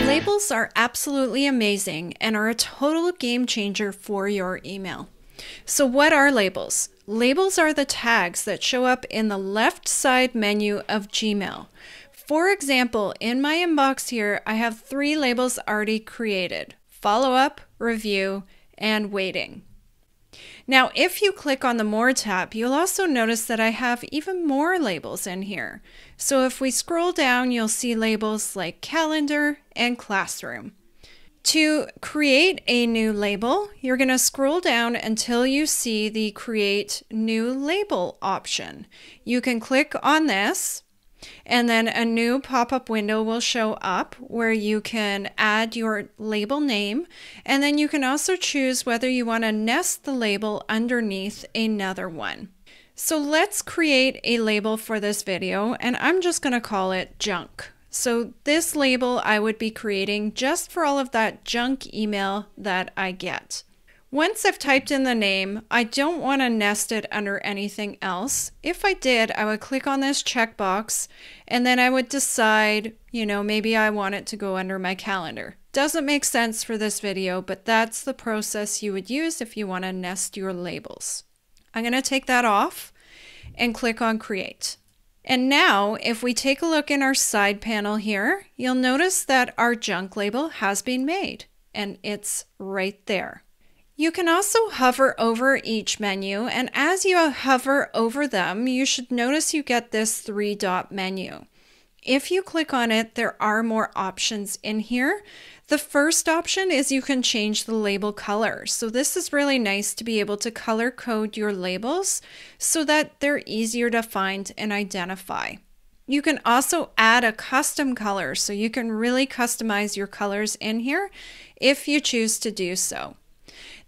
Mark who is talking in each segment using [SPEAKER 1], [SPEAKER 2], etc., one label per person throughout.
[SPEAKER 1] Labels are absolutely amazing and are a total game changer for your email. So what are labels? Labels are the tags that show up in the left side menu of Gmail. For example, in my inbox here, I have 3 labels already created: follow up, review, and waiting. Now, if you click on the More tab, you'll also notice that I have even more labels in here. So if we scroll down, you'll see labels like Calendar and Classroom. To create a new label, you're going to scroll down until you see the Create New Label option. You can click on this, and then a new pop-up window will show up where you can add your label name, and then you can also choose whether you want to nest the label underneath another one. So let's create a label for this video, and I'm just going to call it Junk. So this label I would be creating just for all of that junk email that I get. Once I've typed in the name, I don't want to nest it under anything else. If I did, I would click on this checkbox and then I would decide, maybe I want it to go under my calendar. Doesn't make sense for this video, but that's the process you would use if you want to nest your labels. I'm going to take that off and click on Create. And now, if we take a look in our side panel here, you'll notice that our junk label has been made, and it's right there. You can also hover over each menu, and as you hover over them, you should notice you get this 3-dot menu. If you click on it, there are more options in here. The first option is you can change the label color. So this is really nice to be able to color code your labels so that they're easier to find and identify. You can also add a custom color, so you can really customize your colors in here if you choose to do so.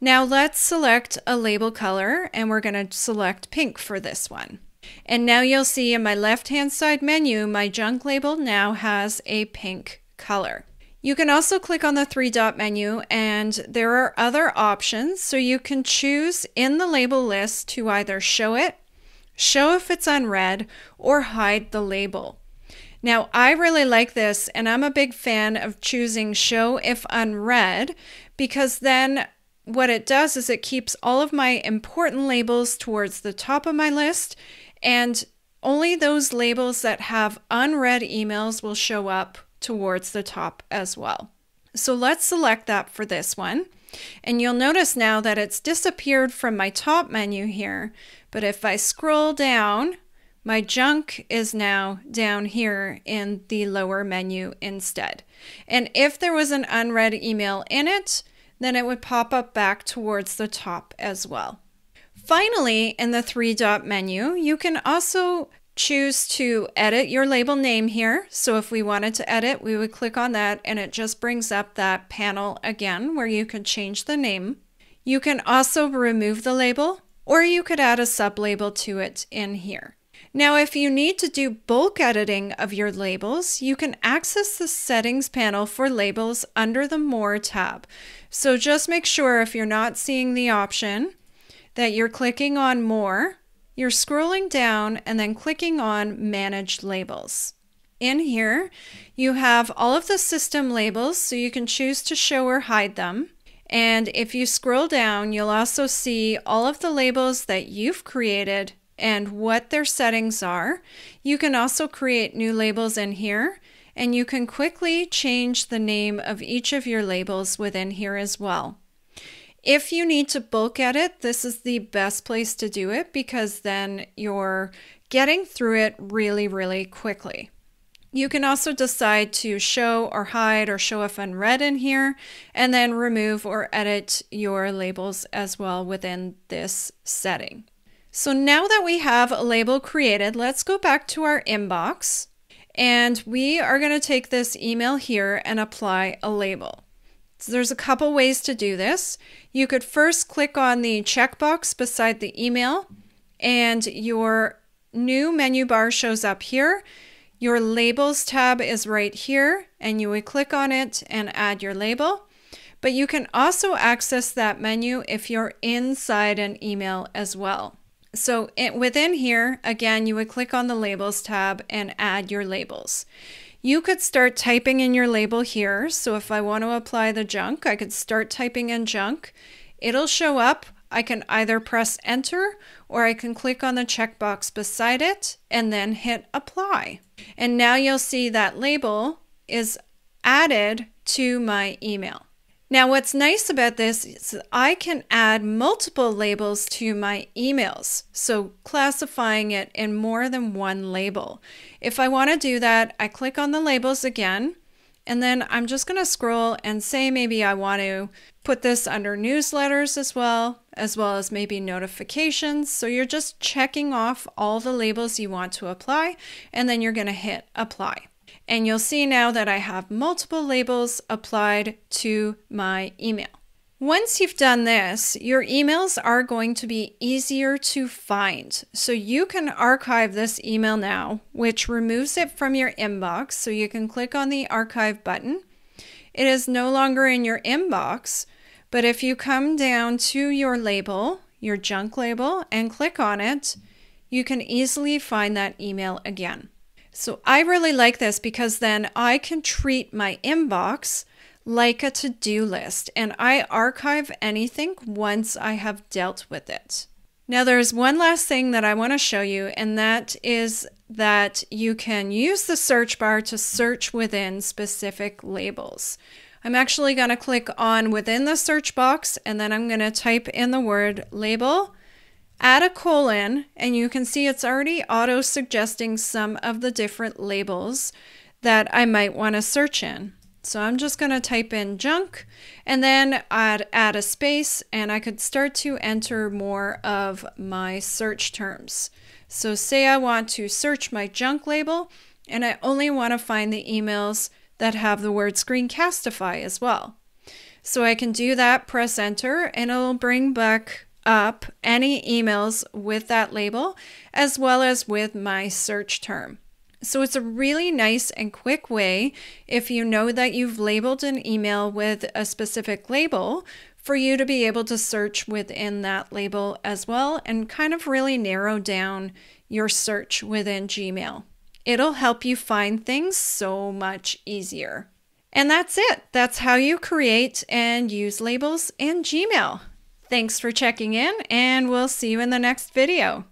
[SPEAKER 1] Now let's select a label color, and we're going to select pink for this one. And now you'll see in my left-hand side menu, my junk label now has a pink color. You can also click on the 3-dot menu, and there are other options. So you can choose in the label list to either show it, show if it's unread, or hide the label. Now I really like this, and I'm a big fan of choosing show if unread, because then what it does is it keeps all of my important labels towards the top of my list, and only those labels that have unread emails will show up towards the top as well. So let's select that for this one. And you'll notice now that it's disappeared from my top menu here. But if I scroll down, my junk is now down here in the lower menu instead. And if there was an unread email in it, then it would pop up back towards the top as well. Finally, in the 3-dot menu, you can also choose to edit your label name here. So if we wanted to edit, we would click on that, and it just brings up that panel again where you can change the name. You can also remove the label, or you could add a sub-label to it in here. Now, if you need to do bulk editing of your labels, you can access the settings panel for labels under the More tab. So just make sure if you're not seeing the option that you're clicking on More, you're scrolling down and then clicking on Manage Labels. In here, you have all of the system labels, so you can choose to show or hide them. And if you scroll down, you'll also see all of the labels that you've created and what their settings are. You can also create new labels in here, and you can quickly change the name of each of your labels within here as well. If you need to bulk edit, this is the best place to do it, because then you're getting through it really, really quickly. You can also decide to show or hide or show if unread in here, and then remove or edit your labels as well within this setting. So now that we have a label created, let's go back to our inbox, and we are going to take this email here and apply a label. So there's a couple ways to do this. You could first click on the checkbox beside the email, and your new menu bar shows up here. Your labels tab is right here, and you would click on it and add your label. But you can also access that menu if you're inside an email as well. So within here, again, you would click on the Labels tab and add your labels. You could start typing in your label here. So if I want to apply the junk, I could start typing in junk. It'll show up. I can either press enter or I can click on the checkbox beside it and then hit apply. And now you'll see that label is added to my email. Now what's nice about this is I can add multiple labels to my emails, so classifying it in more than one label. If I want to do that, I click on the labels again, and then I'm just going to scroll and say maybe I want to put this under newsletters as well as maybe notifications. So you're just checking off all the labels you want to apply, and then you're going to hit apply. And you'll see now that I have multiple labels applied to my email. Once you've done this, your emails are going to be easier to find. So you can archive this email now, which removes it from your inbox. So you can click on the archive button. It is no longer in your inbox, but if you come down to your label, your junk label, and click on it, you can easily find that email again. So I really like this because then I can treat my inbox like a to-do list, and I archive anything once I have dealt with it. Now there's one last thing that I want to show you, and that is that you can use the search bar to search within specific labels. I'm actually going to click on within the search box, and then I'm going to type in the word label, add a colon, and you can see it's already auto-suggesting some of the different labels that I might want to search in. So I'm just going to type in junk, and then add a space, and I could start to enter more of my search terms. So say I want to search my junk label, and I only want to find the emails that have the word Screencastify as well. So I can do that, press enter, and it'll bring back up any emails with that label as well as with my search term. So it's a really nice and quick way, if you know that you've labeled an email with a specific label, for you to be able to search within that label as well and kind of really narrow down your search within Gmail. It'll help you find things so much easier. And that's it. That's how you create and use labels in Gmail. Thanks for checking in, and we'll see you in the next video.